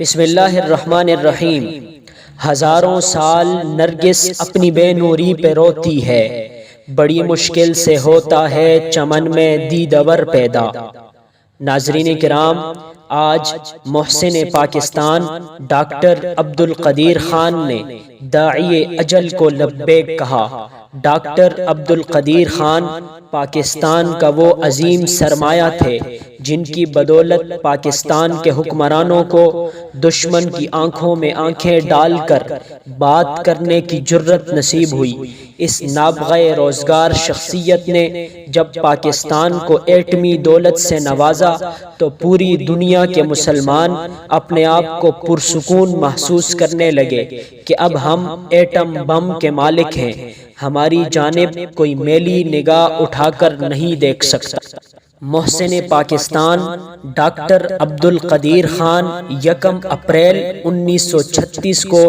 بسم اللہ الرحمن الرحیم۔ ہزاروں سال نرگس اپنی بے نوری پہ روتی ہے، بڑی مشکل سے ہوتا ہے چمن میں دیدور پیدا۔ ناظرین کرام، آج محسن پاکستان ڈاکٹر عبدالقدیر خان نے داعی اجل کو لبیک کہا۔ ڈاکٹر عبدالقدیر خان پاکستان کا وہ عظیم سرمایہ تھے جن کی بدولت پاکستان کے حکمرانوں کو دشمن کی آنکھوں میں آنکھیں ڈال کر بات کرنے کی جرت نصیب ہوئی۔ اس نابغہ روزگار شخصیت نے جب پاکستان کو ایٹمی دولت سے نوازا تو پوری دنیا کے مسلمان اپنے آپ کو پرسکون محسوس کرنے لگے کہ اب ہم ایٹم بم کے مالک ہیں، ہماری جانب کوئی میلی نگاہ اٹھا کر نہیں دیکھ سکتا۔ محسن پاکستان ڈاکٹر عبدالقدیر خان 1 اپریل 1936 کو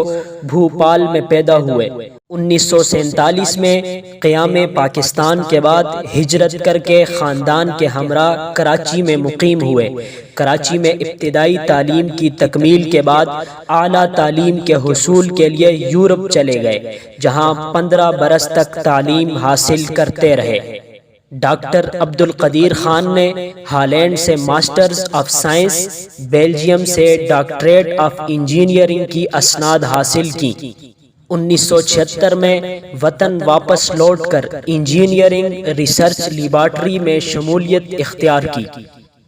بھوپال میں پیدا ہوئے۔ 1947 میں قیام پاکستان کے بعد ہجرت کر کے خاندان کے ہمراہ کراچی میں مقیم ہوئے۔ کراچی میں ابتدائی تعلیم کی تکمیل کے بعد اعلیٰ تعلیم کے حصول کے لیے یورپ چلے گئے، جہاں 15 برس تک تعلیم حاصل کرتے رہے۔ ڈاکٹر عبدالقدیر خان نے ہالینڈ سے ماسٹرز آف سائنس، بیلجیم سے ڈاکٹریٹ آف انجینئرنگ کی اسناد حاصل کی۔ 1976 میں وطن واپس لوٹ کر انجینئرنگ ریسرچ لیبارٹری میں شمولیت اختیار کی۔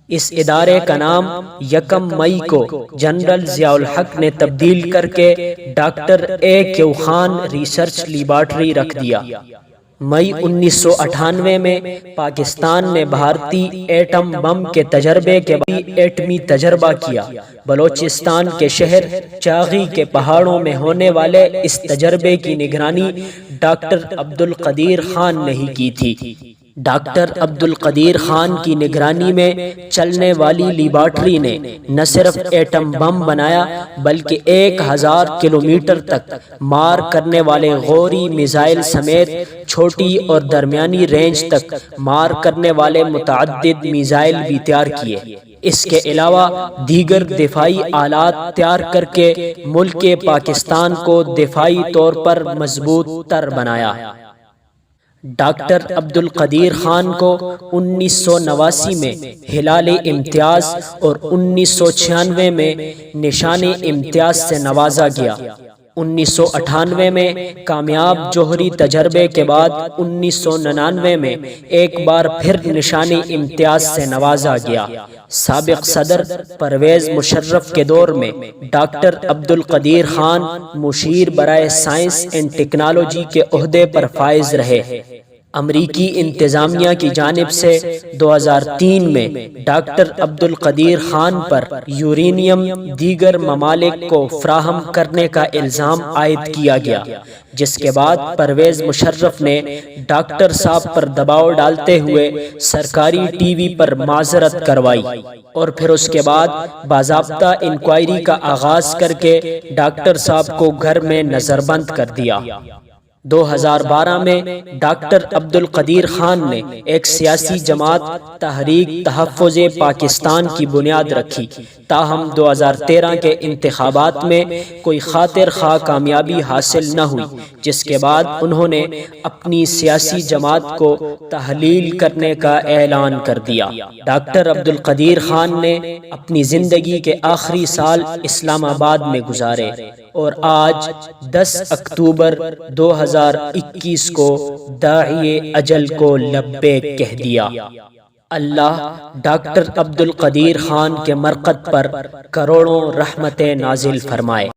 اس ادارے کا نام 1 مئی کو جنرل ضیاء الحق نے تبدیل کر کے doctor aqib Khan research laboratory رکھ دیا۔ مئی 1998 میں پاکستان نے بھارتی ایٹم بم کے تجربے کے بعد ایٹمی تجربہ کیا۔ بلوچستان کے شہر چاغی کے پہاڑوں میں ہونے والے اس تجربے کی نگرانی ڈاکٹر عبدالقدیر خان نے ہی کی تھی۔ ڈاکٹر عبدالقدیر خان کی نگرانی میں چلنے والی لیبارٹری نے نہ صرف ایٹم بم بنایا بلکہ 1000 کلومیٹر تک مار کرنے والے غوری میزائل سمیت چھوٹی اور درمیانی رینج تک مار کرنے والے متعدد میزائل بھی تیار کیے۔ اس کے علاوہ دیگر دفاعی آلات تیار کر کے ملک پاکستان کو دفاعی طور پر مضبوط تر بنایا۔ ڈاکٹر عبدالقدیر خان کو 1989 میں ہلال امتیاز اور 1996 میں نشان امتیاز سے نوازا گیا۔ 1998 میں کامیاب جوہری تجربے کے بعد 1999 میں ایک بار پھر نشان امتیاز سے نوازا گیا۔ سابق صدر پرویز مشرف کے دور میں ڈاکٹر عبدالقدیر خان مشیر برائے سائنس اینڈ ٹیکنالوجی کے عہدے پر فائز رہے۔ امریکی انتظامیہ کی جانب سے 2003 میں ڈاکٹر عبدالقدیر خان پر یورینیم دیگر ممالک کو فراہم کرنے کا الزام عائد کیا گیا، جس کے بعد پرویز مشرف نے ڈاکٹر صاحب پر دباؤ ڈالتے ہوئے سرکاری ٹی وی پر معذرت کروائی اور پھر اس کے بعد باضابطہ انکوائری کا آغاز کر کے ڈاکٹر صاحب کو گھر میں نظر بند کر دیا۔ 2012 میں ڈاکٹر عبدالقدیر خان نے ایک سیاسی جماعت تحریک تحفظ پاکستان کی بنیاد رکھی، تاہم 2013 کے انتخابات میں کوئی خاطر خواہ کامیابی حاصل نہ ہوئی، جس کے بعد انہوں نے اپنی سیاسی جماعت کو تحلیل کرنے کا اعلان کر دیا۔ ڈاکٹر عبدالقدیر خان نے اپنی زندگی کے آخری سال اسلام آباد میں گزارے اور آج 10 اکتوبر 2021 کو داعی اجل کو لبیک کہہ دیا۔ اللہ ڈاکٹر عبدالقدیر خان کے مرقد پر کروڑوں رحمتیں نازل فرمائے۔